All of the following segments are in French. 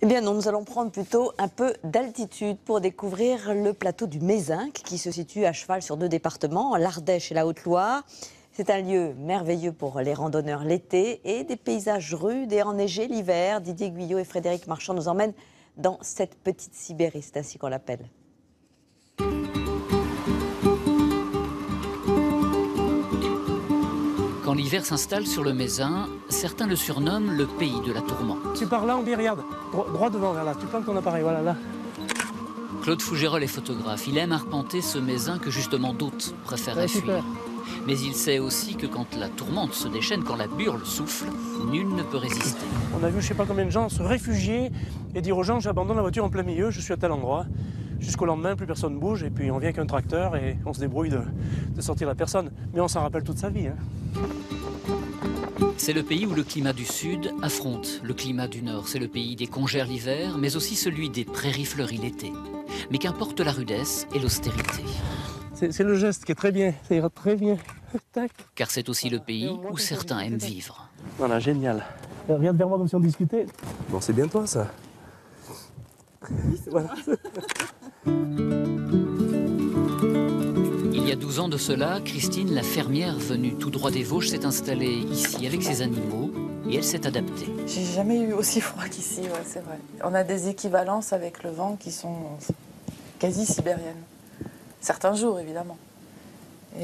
Eh bien non, nous allons prendre plutôt un peu d'altitude pour découvrir le plateau du Mézinc qui se situe à cheval sur 2 départements, l'Ardèche et la Haute-Loire. C'est un lieu merveilleux pour les randonneurs l'été et des paysages rudes et enneigés l'hiver. Didier Guyot et Frédéric Marchand nous emmènent dans cette petite Sibérie, c'est ainsi qu'on l'appelle. Quand l'hiver s'installe sur le Mézin, certains le surnomment le pays de la tourmente. Tu pars là, on regarde, droit devant, vers là, tu plantes ton appareil, voilà là. Claude Fougérol est photographe. Il aime arpenter ce Mézin que justement d'autres préfèrent à fuir. Mais il sait aussi que quand la tourmente se déchaîne, quand la burle souffle, nul ne peut résister. On a vu je sais pas combien de gens se réfugier et dire aux gens j'abandonne la voiture en plein milieu, je suis à tel endroit. Jusqu'au lendemain, plus personne bouge et puis on vient avec un tracteur et on se débrouille de sortir la personne. Mais on s'en rappelle toute sa vie. Hein. C'est le pays où le climat du sud affronte le climat du nord. C'est le pays des congères l'hiver, mais aussi celui des prairies fleuries l'été. Mais qu'importe la rudesse et l'austérité. C'est le geste qui est très bien, ça ira très bien. Tac. Car c'est aussi le pays où certains aiment vivre. Voilà, génial. Regarde vers moi comme si on discutait. Bon, c'est bien toi ça. Voilà. Il y a 12 ans de cela, Christine, la fermière venue tout droit des Vosges, s'est installée ici avec ses animaux et elle s'est adaptée. J'ai jamais eu aussi froid qu'ici, ouais, c'est vrai. On a des équivalences avec le vent qui sont quasi sibériennes. Certains jours, évidemment.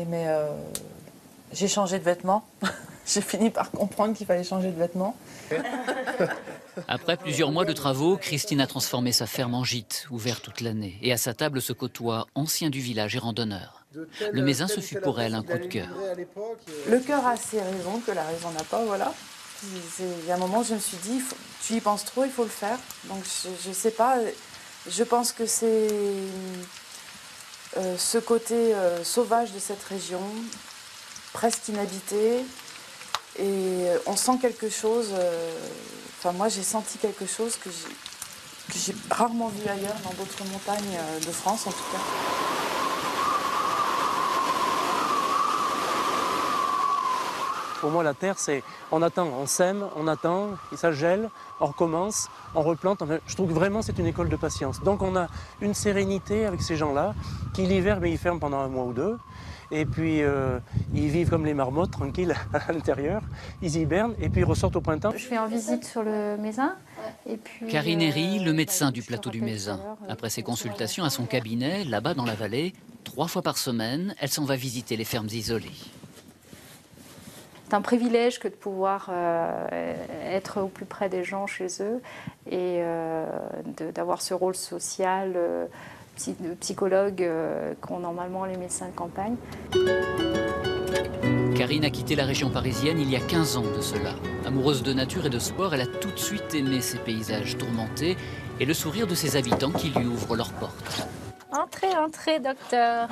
Mais j'ai changé de vêtements. J'ai fini par comprendre qu'il fallait changer de vêtements. Après plusieurs mois de travaux, Christine a transformé sa ferme en gîte, ouvert toute l'année. Et à sa table se côtoient anciens du village et randonneurs. Le Mézin, ce fut pour elle un coup de cœur. Le cœur a ses raisons que la raison n'a pas, voilà. Il y a un moment, je me suis dit, tu y penses trop, il faut le faire. Donc je sais pas, je pense que c'est ce côté sauvage de cette région, presque inhabité. Et on sent quelque chose, enfin moi j'ai senti quelque chose que j'ai rarement vu ailleurs, dans d'autres montagnes de France en tout cas. Pour moi, la terre, c'est on attend, on sème, on attend, et ça gèle, on recommence, on replante. Enfin, je trouve que vraiment c'est une école de patience. Donc on a une sérénité avec ces gens-là qui l'hiver, ils ferment pendant 1 mois ou 2. Et puis ils vivent comme les marmottes, tranquilles à l'intérieur. Ils hibernent et puis ils ressortent au printemps. Je vais en visite sur le Mézin. Et puis, Karine Herry, le médecin du plateau du Mézin. Après ses consultations à son cabinet, là-bas dans la vallée, 3 fois par semaine, elle s'en va visiter les fermes isolées. C'est un privilège que de pouvoir être au plus près des gens chez eux et d'avoir ce rôle social, de psychologue qu'ont normalement les médecins de campagne. Karine a quitté la région parisienne il y a 15 ans de cela. Amoureuse de nature et de sport, elle a tout de suite aimé ces paysages tourmentés et le sourire de ses habitants qui lui ouvrent leurs portes. Entrez, entrez, docteur.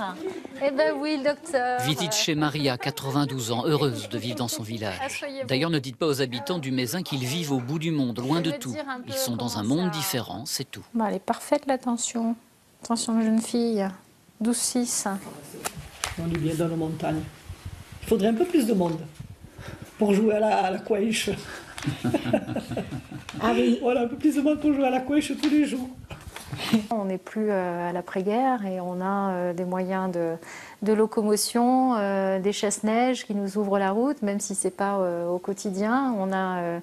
Eh ben oui, le docteur. Visite chez Maria, 92 ans, heureuse de vivre dans son village. D'ailleurs, ne dites pas aux habitants du Mézin qu'ils vivent au bout du monde, loin de tout. Ils sont dans un monde différent, c'est tout. Bon, elle est parfaite, l'attention. Attention, jeune fille. 12-6. On est bien dans la montagne. Il faudrait un peu plus de monde pour jouer à la couèche. Ah oui, voilà, un peu plus de monde pour jouer à la couèche tous les jours. On n'est plus à l'après-guerre et on a des moyens de locomotion, des chasse-neige qui nous ouvrent la route, même si ce n'est pas au quotidien. On a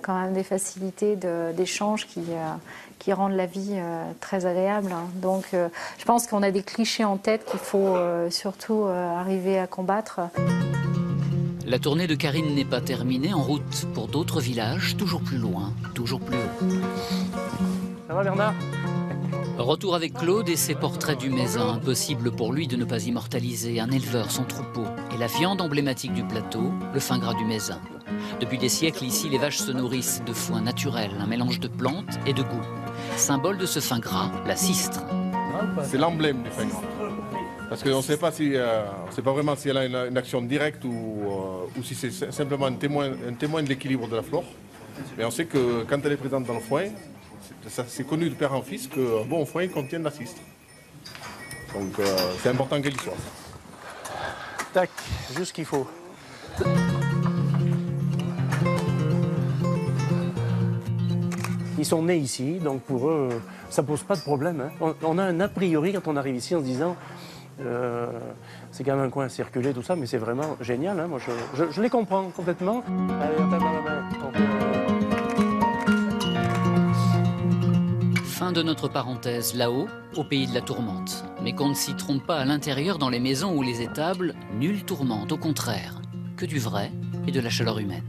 quand même des facilités d'échange qui rendent la vie très agréable. Donc je pense qu'on a des clichés en tête qu'il faut surtout arriver à combattre. La tournée de Karine n'est pas terminée, en route pour d'autres villages, toujours plus loin, toujours plus haut. Ça va Bernard? Retour avec Claude et ses portraits du Mézin. Impossible pour lui de ne pas immortaliser un éleveur, son troupeau et la viande emblématique du plateau, le fin gras du Mézin. Depuis des siècles, ici, les vaches se nourrissent de foin naturel, un mélange de plantes et de goût. Symbole de ce fin gras, la sistre. C'est l'emblème du fin gras. Parce qu'on ne sait pas si, on sait pas vraiment si elle a une action directe ou si c'est simplement un témoin de l'équilibre de la flore. Mais on sait que quand elle est présente dans le foin, c'est connu de père en fils qu'un bon foin contient de la sistre. Donc c'est important qu'elle y soit. Tac, juste ce qu'il faut. Ils sont nés ici, donc pour eux, ça pose pas de problème. Hein. On a un a priori quand on arrive ici en se disant c'est quand même un coin circulé, tout ça, mais c'est vraiment génial. Hein. Moi, je les comprends complètement. Allez, on tape dans la main. Fin de notre parenthèse là-haut, au pays de la tourmente. Mais qu'on ne s'y trompe pas à l'intérieur, dans les maisons ou les étables, nulle tourmente, au contraire, que du vrai et de la chaleur humaine.